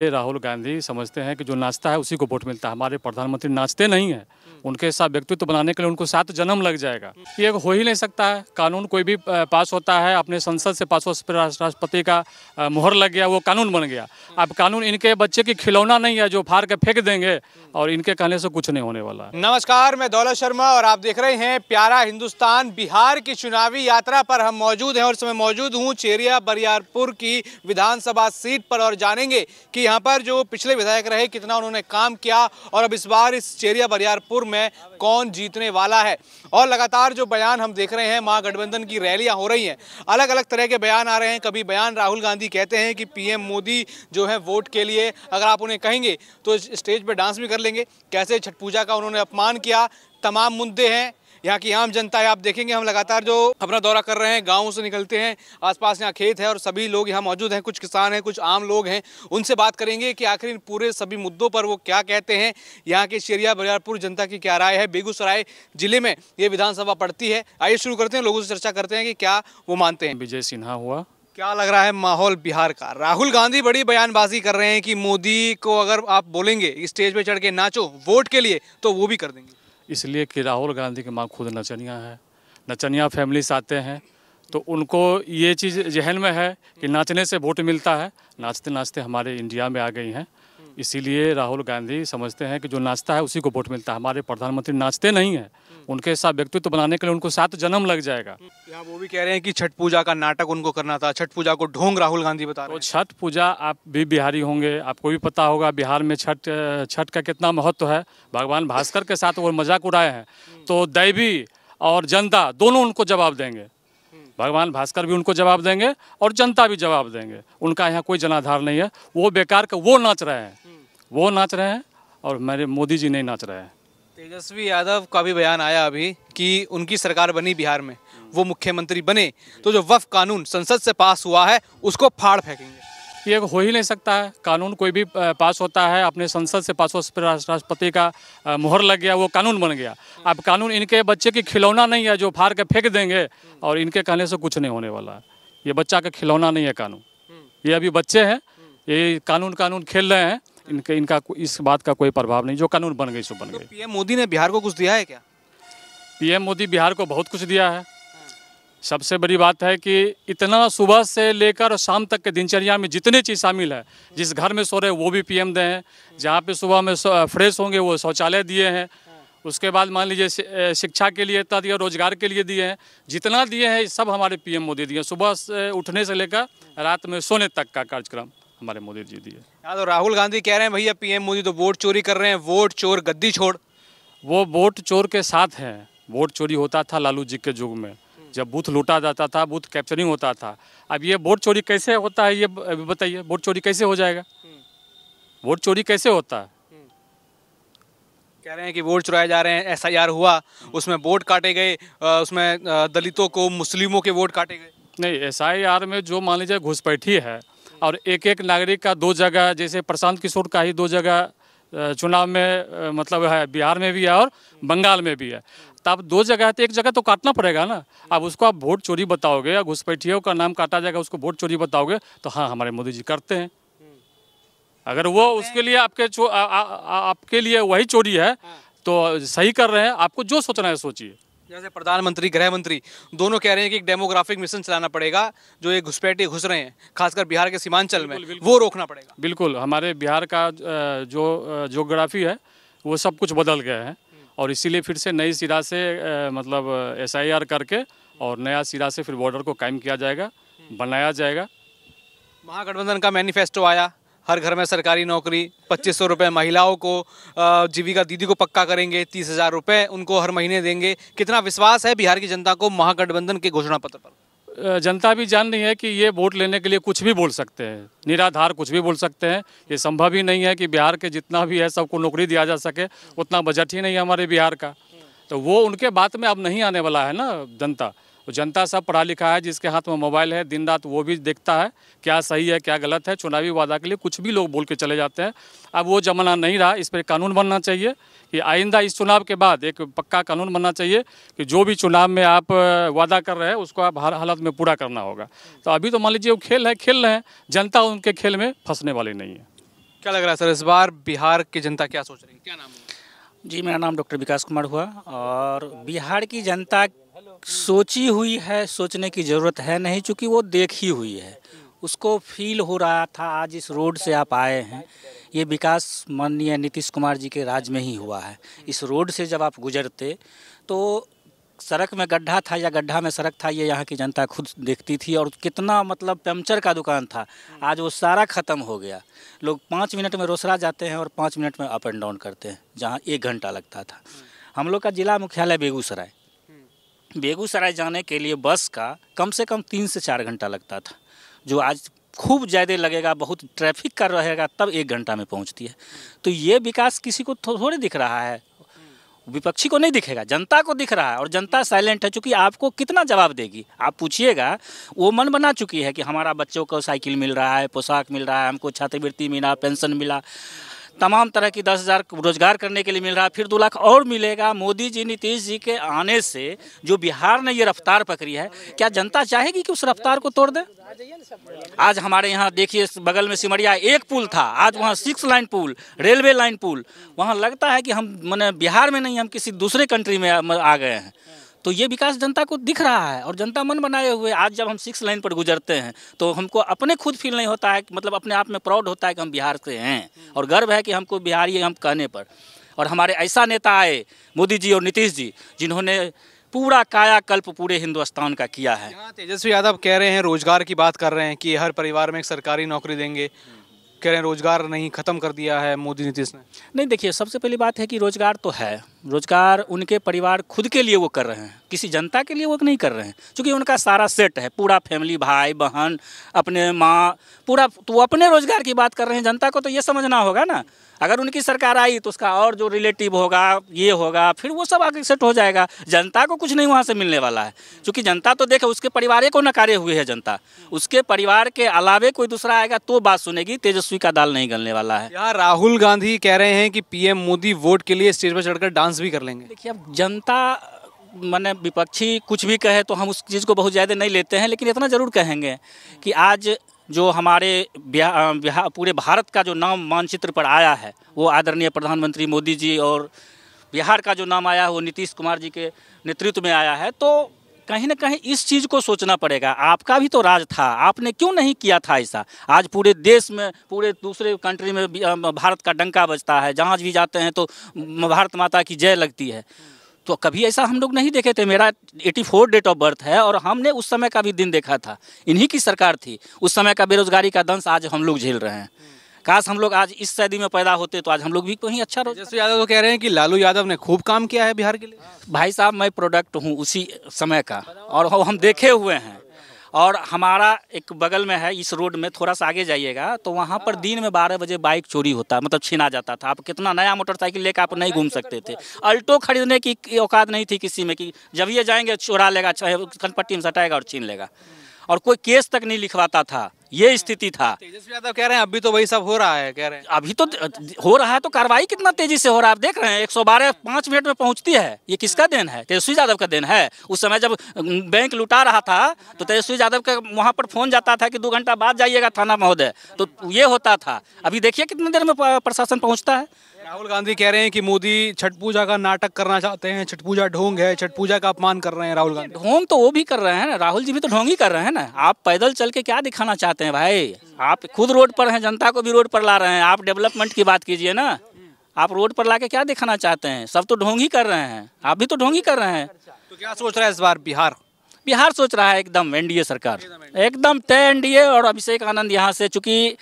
ये राहुल गांधी समझते हैं कि जो नाचता है उसी को वोट मिलता है। हमारे प्रधानमंत्री नाचते नहीं हैं, उनके साथ व्यक्तित्व बनाने के लिए उनको 7 जन्म लग जाएगा। ये हो ही नहीं सकता है। कानून कोई भी पास होता है, अपने संसद से पास होने पर राष्ट्रपति का मुहर लग गया, वो कानून बन गया। अब कानून इनके बच्चे की खिलौना नहीं है जो फाड़ के फेंक देंगे, और इनके कहने से कुछ नहीं होने वाला है। नमस्कार, मैं दौलत शर्मा और आप देख रहे हैं प्यारा हिंदुस्तान। बिहार की चुनावी यात्रा पर हम मौजूद हैं और इस समय मौजूद हूँ चेरिया बरियारपुर की विधानसभा सीट पर, और जानेंगे कि यहाँ पर जो पिछले विधायक रहे कितना उन्होंने काम किया और अब इस बार इस चेरिया बरियारपुर में कौन जीतने वाला है। और लगातार जो बयान हम देख रहे हैं, महागठबंधन की रैलियां हो रही हैं, अलग अलग तरह के बयान आ रहे हैं। कभी बयान राहुल गांधी कहते हैं कि पीएम मोदी जो है वोट के लिए, अगर आप उन्हें कहेंगे तो स्टेज पे डांस भी कर लेंगे। कैसे छठ पूजा का उन्होंने अपमान किया, तमाम मुद्दे हैं। यहाँ की आम जनता है, आप देखेंगे हम लगातार जो अपना दौरा कर रहे हैं, गाँव से निकलते हैं, आसपास यहाँ खेत है और सभी लोग यहाँ मौजूद हैं। कुछ किसान हैं, कुछ आम लोग हैं, उनसे बात करेंगे कि आखिर इन पूरे सभी मुद्दों पर वो क्या कहते हैं। यहाँ के चेरिया बरियारपुर जनता की क्या राय है। बेगूसराय जिले में ये विधानसभा पड़ती है। आइए शुरू करते हैं, लोगों से चर्चा करते हैं कि क्या वो मानते हैं। विजय सिन्हा हुआ। क्या लग रहा है माहौल बिहार का? राहुल गांधी बड़ी बयानबाजी कर रहे हैं कि मोदी को अगर आप बोलेंगे स्टेज पे चढ़ के नाचो वोट के लिए तो वो भी कर देंगे। इसलिए कि राहुल गांधी की माँ खुद नचनिया है, नचनिया फैमिली से आते हैं, तो उनको ये चीज़ जहन में है कि नाचने से वोट मिलता है। नाचते नाचते हमारे इंडिया में आ गई हैं, इसीलिए राहुल गांधी समझते हैं कि जो नाचता है उसी को वोट मिलता है। हमारे प्रधानमंत्री नाचते नहीं हैं, उनके साथ व्यक्तित्व बनाने के लिए उनको 7 जन्म लग जाएगा। यहाँ वो भी कह रहे हैं कि छठ पूजा का नाटक उनको करना था, छठ पूजा को ढोंग राहुल गांधी बता रहे हैं। तो छठ पूजा, आप भी बिहारी होंगे, आपको भी पता होगा बिहार में छठ का कितना महत्व है। भगवान भास्कर के साथ वो मजाक उड़ाए हैं, तो दैवी और जनता दोनों उनको जवाब देंगे। भगवान भास्कर भी उनको जवाब देंगे और जनता भी जवाब देंगे। उनका यहाँ कोई जनाधार नहीं है। वो बेकार का वो नाच रहे हैं, वो नाच रहे हैं, और मेरे मोदी जी नहीं नाच रहे हैं। तेजस्वी यादव का भी बयान आया अभी कि उनकी सरकार बनी बिहार में, वो मुख्यमंत्री बने तो जो वक्फ कानून संसद से पास हुआ है उसको फाड़ फेंकेंगे। ये हो ही नहीं सकता है। कानून कोई भी पास होता है, अपने संसद से पास होने पर राष्ट्रपति का मुहर लग गया, वो कानून बन गया। अब कानून इनके बच्चे की खिलौना नहीं है जो फाड़ के फेंक देंगे, और इनके कहने से कुछ नहीं होने वाला है। ये बच्चा का खिलौना नहीं है कानून। ये अभी बच्चे हैं, ये कानून खेल रहे हैं। इनका इस बात का कोई प्रभाव नहीं। जो कानून बन गई सो बन गई। पीएम मोदी ने बिहार को कुछ दिया है क्या? पीएम मोदी बिहार को बहुत कुछ दिया है। सबसे बड़ी बात है कि इतना सुबह से लेकर शाम तक के दिनचर्या में जितनी चीज़ शामिल है, जिस घर में सो रहे वो भी पीएम दे हैं, जहाँ पे सुबह में फ्रेश होंगे वो शौचालय दिए हैं। उसके बाद मान लीजिए शिक्षा के लिए इतना दिया, रोजगार के लिए दिए हैं। जितना दिए हैं सब हमारे पीएम मोदी दिए। सुबह से उठने से लेकर रात में सोने तक का कार्यक्रम हमारे मोदी जी दिए। हाँ, तो राहुल गांधी कह रहे हैं भैया पीएम मोदी तो वोट चोरी कर रहे हैं, वोट चोर गद्दी छोड़। वो वोट चोर के साथ हैं। वोट चोरी होता था लालू जी के युग में, जब बूथ लूटा जाता था, बूथ कैप्चरिंग होता था। अब ये वोट चोरी कैसे होता है, ये बताइए। वोट चोरी कैसे हो जाएगा? वोट चोरी कैसे होता है? कह रहे हैं कि वोट चुराए जा रहे हैं, एसआईआर हुआ, उसमें वोट काटे गए, उसमें दलितों को, मुस्लिमों के वोट काटे गए। नहीं, एसआईआर में जो मान लीजिए घुसपैठी है, और एक नागरिक का 2 जगह, जैसे प्रशांत किशोर का ही 2 जगह चुनाव में मतलब है, बिहार में भी है और बंगाल में भी है। तब 2 जगह है तो 1 जगह तो काटना पड़ेगा ना। अब उसको आप वोट चोरी बताओगे या घुसपैठियों का नाम काटा जाएगा, उसको वोट चोरी बताओगे, तो हाँ हमारे मोदी जी करते हैं। अगर वो उसके लिए आपके लिए वही चोरी है तो सही कर रहे हैं। आपको जो सोचना है सोचिए। जैसे प्रधानमंत्री, गृह मंत्री दोनों कह रहे हैं कि एक डेमोग्राफिक मिशन चलाना पड़ेगा, जो ये घुसपैठिए घुस रहे हैं खासकर बिहार के सीमांचल में, वो रोकना पड़ेगा। बिल्कुल, हमारे बिहार का जो ज्योग्राफी है वो सब कुछ बदल गया है, और इसीलिए फिर से नई सिरा से मतलब एसआईआर करके और नया सिरा से फिर बॉर्डर को कायम किया जाएगा, बनाया जाएगा। महागठबंधन का मैनिफेस्टो आया, हर घर में सरकारी नौकरी, 2500 रुपये महिलाओं को, जीविका दीदी को पक्का करेंगे, 30,000 रुपये उनको हर महीने देंगे। कितना विश्वास है बिहार की जनता को महागठबंधन के घोषणा पत्र पर? जनता भी जान रही है कि ये वोट लेने के लिए कुछ भी बोल सकते हैं, निराधार कुछ भी बोल सकते हैं। ये संभव ही नहीं है कि बिहार के जितना भी है सबको नौकरी दिया जा सके, उतना बजट ही नहीं है हमारे बिहार का। तो वो उनके बात में अब नहीं आने वाला है ना जनता। तो जनता सब पढ़ा लिखा है, जिसके हाथ में मोबाइल है, दिन रात वो भी देखता है क्या सही है क्या गलत है। चुनावी वादा के लिए कुछ भी लोग बोल के चले जाते हैं। अब वो जमाना नहीं रहा। इस पर कानून बनना चाहिए कि आइंदा इस चुनाव के बाद एक पक्का कानून बनना चाहिए कि जो भी चुनाव में आप वादा कर रहे हैं उसको आप हर हालत में पूरा करना होगा। तो अभी तो मान लीजिए वो खेल है, खेल रहे हैं, जनता उनके खेल में फंसने वाली नहीं है। क्या लग रहा है सर, इस बार बिहार की जनता क्या सोच रही है, क्या नाम है? जी, मेरा नाम डॉक्टर विकास कुमार हुआ और बिहार की जनता सोची हुई है, सोचने की ज़रूरत है नहीं, चूँकि वो देखी हुई है, उसको फील हो रहा था। आज इस रोड से आप आए हैं, ये विकास माननीय नीतीश कुमार जी के राज में ही हुआ है। इस रोड से जब आप गुजरते तो सड़क में गड्ढा था या गड्ढा में सड़क था, ये यहाँ की जनता खुद देखती थी। और कितना मतलब पंचर का दुकान था, आज वो सारा ख़त्म हो गया। लोग 5 मिनट में रोसड़ा जाते हैं और 5 मिनट में अप एंड डाउन करते हैं, जहाँ 1 घंटा लगता था। हम लोग का जिला मुख्यालय बेगूसराय, बेगूसराय जाने के लिए बस का कम से कम 3 से 4 घंटा लगता था, जो आज खूब ज़्यादा लगेगा, बहुत ट्रैफिक का रहेगा तब 1 घंटा में पहुंचती है। तो ये विकास किसी को थोड़े दिख रहा है, विपक्षी को नहीं दिखेगा, जनता को दिख रहा है। और जनता साइलेंट है, क्योंकि आपको कितना जवाब देगी। आप पूछिएगा, वो मन बना चुकी है कि हमारा बच्चों को साइकिल मिल रहा है, पोशाक मिल रहा है, हमको छात्रवृत्ति मिला, पेंशन मिला, तमाम तरह की 10,000 रोजगार करने के लिए मिल रहा है, फिर 2 लाख और मिलेगा। मोदी जी, नीतीश जी के आने से जो बिहार ने ये रफ्तार पकड़ी है, क्या जनता चाहेगी कि उस रफ्तार को तोड़ दे? आज हमारे यहाँ देखिए, बगल में सिमरिया एक पुल था, आज वहाँ 6 लाइन पुल, रेलवे लाइन पुल। वहाँ लगता है कि हम माने बिहार में नहीं, हम किसी दूसरे कंट्री में आ गए हैं। तो ये विकास जनता को दिख रहा है और जनता मन बनाए हुए। आज जब हम 6 लाइन पर गुजरते हैं तो हमको अपने खुद फील नहीं होता है, मतलब अपने आप में प्राउड होता है कि हम बिहार से हैं और गर्व है कि हमको बिहारी हम कहने पर। और हमारे ऐसा नेता आए, मोदी जी और नीतीश जी, जिन्होंने पूरा कायाकल्प पूरे हिंदुस्तान का किया है। यहाँ तेजस्वी यादव कह रहे हैं, रोजगार की बात कर रहे हैं कि हर परिवार में एक सरकारी नौकरी देंगे, कह रहे हैं रोजगार नहीं, खत्म कर दिया है मोदी नीतीश ने। नहीं, देखिए, सबसे पहली बात है कि रोजगार तो है, रोजगार उनके परिवार खुद के लिए वो कर रहे हैं, किसी जनता के लिए वो नहीं कर रहे हैं। क्योंकि उनका सारा सेट है, पूरा फैमिली, भाई बहन, अपने माँ, पूरा। तो वो अपने रोजगार की बात कर रहे हैं, जनता को तो ये समझना होगा ना। अगर उनकी सरकार आई तो उसका और जो रिलेटिव होगा, ये होगा, फिर वो सब आगे सेट हो जाएगा। जनता को कुछ नहीं वहाँ से मिलने वाला है, क्योंकि जनता तो देखे उसके परिवार को नकारे हुए है जनता। उसके परिवार के अलावे कोई दूसरा आएगा तो बात सुनेगी, तेजस्वी का दाल नहीं गलने वाला है। यहाँ राहुल गांधी कह रहे हैं कि पीएम मोदी वोट के लिए स्टेज पर चढ़कर डांस भी कर लेंगे। देखिए, अब जनता माने विपक्षी कुछ भी कहे तो हम उस चीज़ को बहुत ज़्यादा नहीं लेते हैं, लेकिन इतना ज़रूर कहेंगे कि आज जो हमारे पूरे भारत का जो नाम मानचित्र पर आया है, वो आदरणीय प्रधानमंत्री मोदी जी, और बिहार का जो नाम आया है वो नीतीश कुमार जी के नेतृत्व में आया है। तो कहीं ना कहीं इस चीज़ को सोचना पड़ेगा। आपका भी तो राज था, आपने क्यों नहीं किया था ऐसा? आज पूरे देश में, पूरे दूसरे कंट्री में भारत का डंका बजता है, जहाँ भी जाते हैं तो भारत माता की जय लगती है। तो कभी ऐसा हम लोग नहीं देखे थे। मेरा 84 डेट ऑफ बर्थ है और हमने उस समय का भी दिन देखा था, इन्हीं की सरकार थी। उस समय का बेरोजगारी का दंश आज हम लोग झेल रहे हैं। काश हम लोग आज इस सदी में पैदा होते तो आज हम लोग भी कहीं अच्छा रोजगार। तेजस्वी यादव तो कह रहे हैं कि लालू यादव ने खूब काम किया है बिहार के लिए। भाई साहब, मैं प्रोडक्ट हूँ उसी समय का और हम देखे हुए हैं। और हमारा एक बगल में है, इस रोड में थोड़ा सा आगे जाइएगा तो वहाँ पर दिन में 12 बजे बाइक चोरी होता, मतलब छीना जाता था। आप कितना नया मोटरसाइकिल लेकर आप नहीं घूम सकते थे। अल्टो खरीदने की औकात नहीं थी किसी में कि जब ये जाएंगे चुरा लेगा, कनपट्टी में सटाएगा और छीन लेगा, और कोई केस तक नहीं लिखवाता था। ये स्थिति था। तेजस्वी यादव कह रहे हैं अभी तो वही सब हो रहा है, कह रहे हैं अभी तो हो रहा है, तो कार्रवाई कितना तेजी से हो रहा है आप देख रहे हैं। 112 5 मिनट में पहुंचती है। ये किसका देन है? तेजस्वी यादव का देन है। उस समय जब बैंक लुटा रहा था तो तेजस्वी यादव का वहां पर फोन जाता था कि 2 घंटा बाद जाइएगा थाना महोदय, तो ये होता था। अभी देखिए कितनी देर में प्रशासन पहुंचता है। राहुल गांधी कह रहे हैं कि मोदी छठ पूजा का नाटक करना चाहते हैं, छठ पूजा ढोंग है, छठ पूजा का अपमान कर रहे हैं राहुल गांधी। ढोंग तो वो भी कर रहे हैं ना, राहुल जी भी तो ढोंग ही कर रहे हैं ना। आप पैदल चल के क्या दिखाना चाहते हैं भाई? आप खुद रोड पर हैं, जनता को भी रोड पर ला रहे हैं। आप डेवलपमेंट की बात कीजिए ना, आप रोड पर ला के क्या दिखाना चाहते हैं? सब तो ढोंग ही कर रहे हैं, आप भी तो ढोंग ही कर रहे हैं। तो क्या सोच रहा है इस बार बिहार? बिहार सोच रहा है एकदम एनडीए सरकार, एकदम तय एनडीए। और अभिषेक आनंद यहाँ से, चूँकि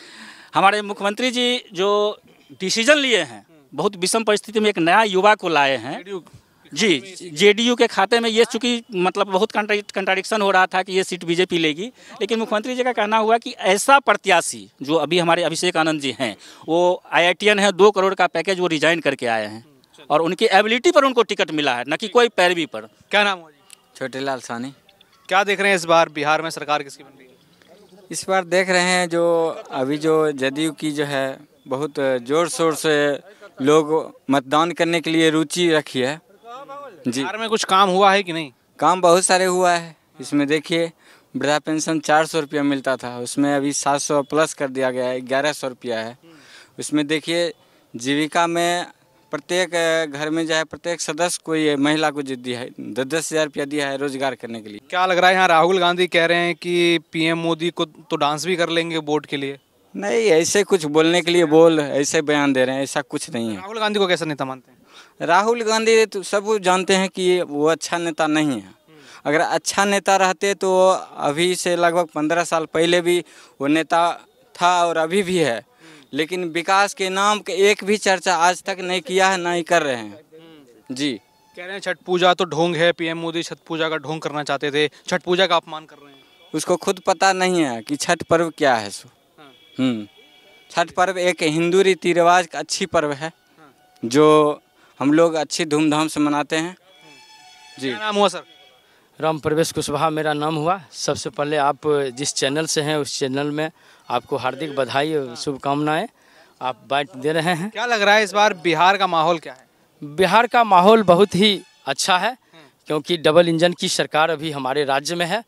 हमारे मुख्यमंत्री जी जो डिसीजन लिए हैं, बहुत विषम परिस्थिति में एक नया युवा को लाए हैं जी, जेडीयू के खाते में। ये चूँकि मतलब बहुत कंट्राडिक्शन हो रहा था कि ये सीट बीजेपी लेगी, लेकिन मुख्यमंत्री जी का कहना हुआ कि ऐसा प्रत्याशी जो अभी हमारे अभिषेक आनंद जी हैं, वो IITian है, 2 करोड़ का पैकेज वो रिजाइन करके आए हैं और उनकी एबिलिटी पर उनको टिकट मिला है, न कि कोई पैरवी पर। क्या नाम हो जी? छोटेलाल सानी। क्या देख रहे हैं इस बार बिहार में सरकार किसकी बन रही है? इस बार देख रहे हैं जो अभी जो जदयू की जो है बहुत ज़ोर शोर से लोग मतदान करने के लिए रुचि रखी है जी। बिहार में कुछ काम हुआ है कि नहीं? काम बहुत सारे हुआ है। इसमें देखिए, वृद्धा पेंशन 400 रुपया मिलता था, उसमें अभी 700 प्लस कर दिया गया है, 1100 रुपया है। उसमें देखिए जीविका में प्रत्येक घर में जो है प्रत्येक सदस्य कोई महिला को जो दिया है 10-10 हज़ार रुपया दिया है रोजगार करने के लिए। क्या लग रहा है यहाँ राहुल गांधी कह रहे हैं कि पीएम मोदी को तो डांस भी कर लेंगे वोट के लिए? नहीं, ऐसे कुछ बोलने के लिए बोल ऐसे बयान दे रहे हैं, ऐसा कुछ नहीं है। राहुल गांधी को कैसा नेता मानते हैं? राहुल गांधी तो सब जानते हैं कि वो अच्छा नेता नहीं है। अगर अच्छा नेता रहते तो अभी से लगभग 15 साल पहले भी वो नेता था और अभी भी है, लेकिन विकास के नाम के एक भी चर्चा आज तक नहीं किया है, ना ही कर रहे हैं जी। कह रहे हैं छठ पूजा तो ढोंग है, पीएम मोदी छठ पूजा का ढोंग करना चाहते थे, छठ पूजा का अपमान कर रहे हैं। उसको खुद पता नहीं है कि छठ पर्व क्या है सो। छठ पर्व एक हिंदू रीति रिवाज का अच्छी पर्व है जो हम लोग अच्छी धूमधाम से मनाते हैं जी। क्या नाम हुआ सर? राम प्रवेश कुशवाहा मेरा नाम हुआ। सबसे पहले आप जिस चैनल से हैं उस चैनल में आपको हार्दिक बधाई और शुभकामनाएं आप बांट दे रहे हैं। क्या लग रहा है इस बार बिहार का माहौल क्या है? बिहार का माहौल बहुत ही अच्छा है क्योंकि डबल इंजन की सरकार अभी हमारे राज्य में है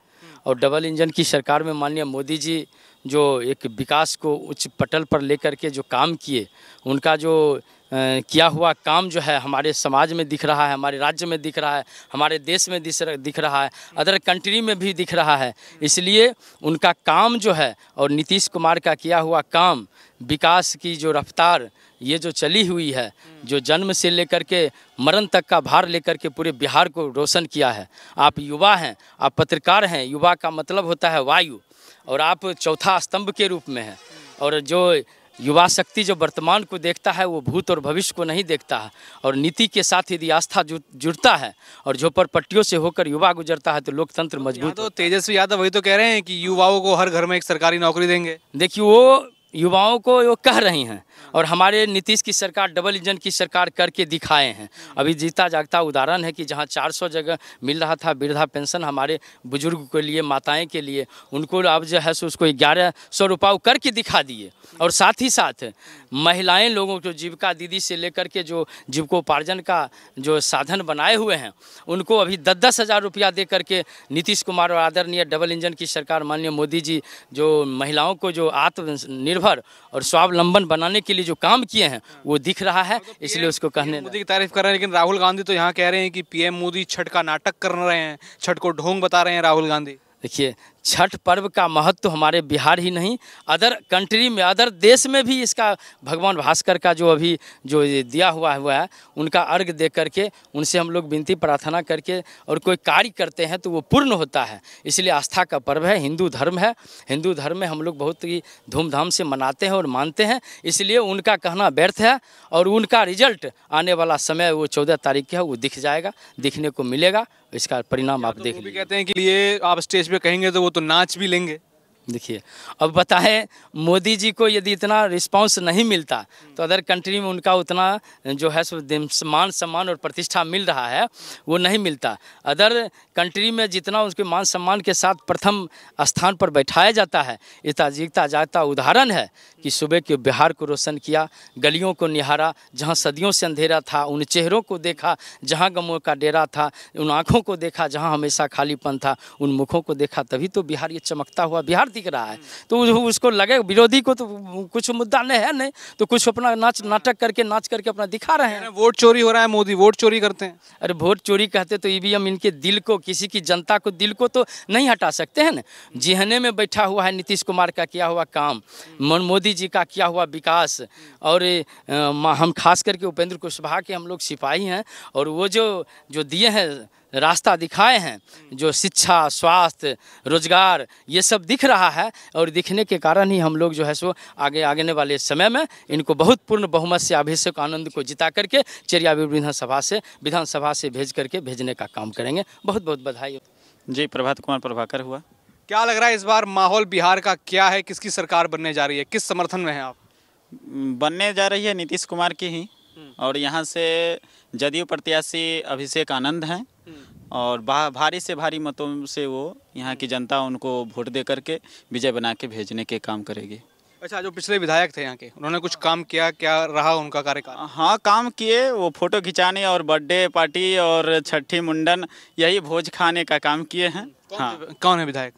और डबल इंजन की सरकार में माननीय मोदी जी जो एक विकास को उच्च पटल पर लेकर के जो काम किए, उनका जो किया हुआ काम जो है हमारे समाज में दिख रहा है, हमारे राज्य में दिख रहा है, हमारे देश में दिख रहा है, अदर कंट्री में भी दिख रहा है। इसलिए उनका काम जो है और नीतीश कुमार का किया हुआ काम, विकास की जो रफ्तार ये जो चली हुई है, जो जन्म से लेकर के मरण तक का भार लेकर के पूरे बिहार को रोशन किया है। आप युवा हैं, आप पत्रकार हैं, युवा का मतलब होता है वायु, और आप चौथा स्तंभ के रूप में हैं। और जो युवा शक्ति जो वर्तमान को देखता है वो भूत और भविष्य को नहीं देखता है, और नीति के साथ यदि आस्था जुड़ता है और झोपड़पट्टियों से होकर युवा गुजरता है तो लोकतंत्र मजबूत। तो तेजस्वी यादव वही तो कह रहे हैं कि युवाओं को हर घर में एक सरकारी नौकरी देंगे। देखिए वो युवाओं को वो कह रही हैं और हमारे नीतीश की सरकार डबल इंजन की सरकार करके दिखाए हैं। अभी जीता जागता उदाहरण है कि जहां 400 जगह मिल रहा था वृद्धा पेंशन हमारे बुजुर्ग के लिए, माताएं के लिए, उनको अब जो है सो उसको 1100 रुपये करके दिखा दिए। और साथ ही साथ महिलाएं लोगों को जीविका दीदी से लेकर के जो जीविकोपार्जन का जो साधन बनाए हुए हैं उनको अभी 10-10 हज़ार रुपया दे करके नीतीश कुमार और आदरणीय डबल इंजन की सरकार माननीय मोदी जी जो महिलाओं को जो आत्मनिर्भर और स्वावलंबन बनाने के लिए जो काम किए हैं वो दिख रहा है। इसलिए उसको कहने मोदी की तारीफ कर रहे हैं, लेकिन राहुल गांधी तो यहाँ कह रहे हैं कि पीएम मोदी छठ का नाटक कर रहे हैं, छठ को ढोंग बता रहे हैं राहुल गांधी। देखिए छठ पर्व का महत्व तो हमारे बिहार ही नहीं अदर कंट्री में, अदर देश में भी इसका भगवान भास्कर का जो अभी जो दिया हुआ है उनका अर्घ दे करके उनसे हम लोग विनती प्रार्थना करके और कोई कार्य करते हैं तो वो पूर्ण होता है। इसलिए आस्था का पर्व है, हिंदू धर्म है, हिंदू धर्म में हम लोग बहुत ही धूमधाम से मनाते हैं और मानते हैं। इसलिए उनका कहना व्यर्थ है और उनका रिजल्ट आने वाला समय वो 14 तारीख का है, वो दिख जाएगा, दिखने को मिलेगा। इसका परिणाम आप देख लीजिए। कहते हैं कि ये आप स्टेज पे कहेंगे तो वो तो नाच भी लेंगे। देखिए अब बताएं मोदी जी को यदि इतना रिस्पांस नहीं मिलता तो अदर कंट्री में उनका उतना जो है सो मान सम्मान और प्रतिष्ठा मिल रहा है वो नहीं मिलता। अदर कंट्री में जितना उसके मान सम्मान के साथ प्रथम स्थान पर बैठाया जाता है, इतना जीता जाता उदाहरण है कि सुबह के बिहार को रोशन किया, गलियों को निहारा, जहाँ सदियों से अंधेरा था उन चेहरों को देखा, जहाँ गमों का डेरा था उन आँखों को देखा, जहाँ हमेशा खालीपन था उन मुखों को देखा, तभी तो बिहार ये चमकता हुआ बिहार दिख रहा है। तो उसको लगे विरोधी को तो कुछ मुद्दा नहीं है, नहीं तो कुछ अपना नाटक करके नाच करके अपना दिखा रहे हैं। वोट चोरी हो रहा है, मोदी वोट चोरी करते हैं। अरे वोट चोरी कहते तो ईवीएम इनके दिल को, किसी की जनता को दिल को तो नहीं हटा सकते हैं ना। जिहने में बैठा हुआ है नीतीश कुमार का किया हुआ काम, मोदी जी का किया हुआ विकास, और हम खास करके उपेंद्र कुशवाहा के हम लोग सिपाही हैं और वो जो दिए हैं रास्ता दिखाए हैं, जो शिक्षा, स्वास्थ्य, रोजगार ये सब दिख रहा है और दिखने के कारण ही हम लोग जो है सो आगे वाले समय में इनको बहुत पूर्ण बहुमत से अभिषेक आनंद को जिता करके चेरिया विधानसभा से भेजने का काम करेंगे। बहुत बहुत बधाई जी। प्रभात कुमार प्रभाकर हुआ। क्या लग रहा है इस बार माहौल बिहार का क्या है, किसकी सरकार बनने जा रही है, किस समर्थन में है आप? बनने जा रही है नीतीश कुमार की ही, और यहाँ से जदयू प्रत्याशी अभिषेक आनंद हैं और भारी से भारी मतों से वो यहाँ की जनता उनको वोट दे करके विजय बना के भेजने के काम करेगी। अच्छा, जो पिछले विधायक थे यहाँ के, उन्होंने कुछ काम किया, क्या रहा उनका कार्यकाल? हाँ, काम किए। वो फोटो खिंचाने और बर्थडे पार्टी और छठी मुंडन यही भोज खाने का काम किए हैं। हाँ। कौन है विधायक?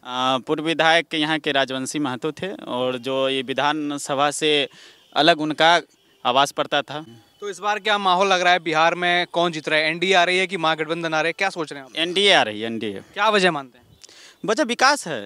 पूर्व विधायक यहाँ के राजवंशी महतो थे, और जो ये विधानसभा से अलग उनका आवाज़ पड़ता था। तो इस बार क्या माहौल लग रहा है बिहार में, कौन जीत रहा है? एनडीए आ रही है कि महागठबंधन आ रहे हैं, क्या सोच रहे हैं आप? एनडीए आ रही है, एनडीए। क्या वजह मानते हैं? वजह विकास है,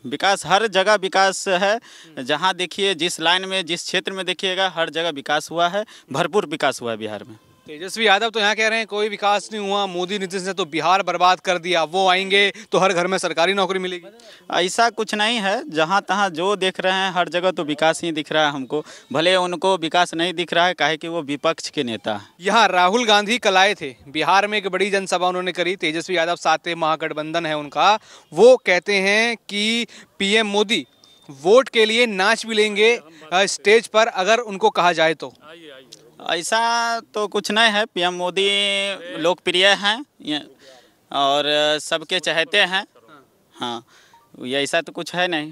विकास हर जगह विकास है। जहाँ देखिए, जिस लाइन में, जिस क्षेत्र में देखिएगा, हर जगह विकास हुआ है, भरपूर विकास हुआ है बिहार में। तेजस्वी यादव तो यहाँ कह रहे हैं कोई विकास नहीं हुआ, मोदी नीतीश ने तो बिहार बर्बाद कर दिया, वो आएंगे तो हर घर में सरकारी नौकरी मिलेगी। ऐसा कुछ नहीं है, जहाँ तहाँ जो देख रहे हैं हर जगह तो विकास ही दिख रहा है हमको। भले उनको विकास नहीं दिख रहा है, काहे कि वो विपक्ष के नेता हैं। यहाँ राहुल गांधी कल आए थे, बिहार में एक बड़ी जनसभा उन्होंने करी। तेजस्वी यादव साथ महागठबंधन है उनका, वो कहते हैं कि पीएम मोदी वोट के लिए नाच भी लेंगे स्टेज पर अगर उनको कहा जाए तो। ऐसा तो कुछ नहीं है, पीएम मोदी लोकप्रिय हैं और सबके चाहते हैं। हाँ, ये ऐसा तो कुछ है नहीं।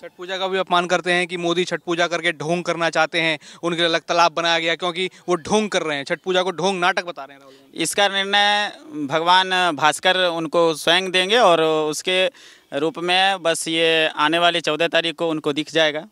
छठ पूजा का भी अपमान करते हैं कि मोदी छठ पूजा करके ढोंग करना चाहते हैं, उनके लिए अलग तालाब बनाया गया क्योंकि वो ढोंग कर रहे हैं, छठ पूजा को ढोंग नाटक बता रहे हैं राहुल गांधी। इसका निर्णय भगवान भास्कर उनको स्वयं देंगे और उसके रूप में बस ये आने वाली 14 तारीख को उनको दिख जाएगा।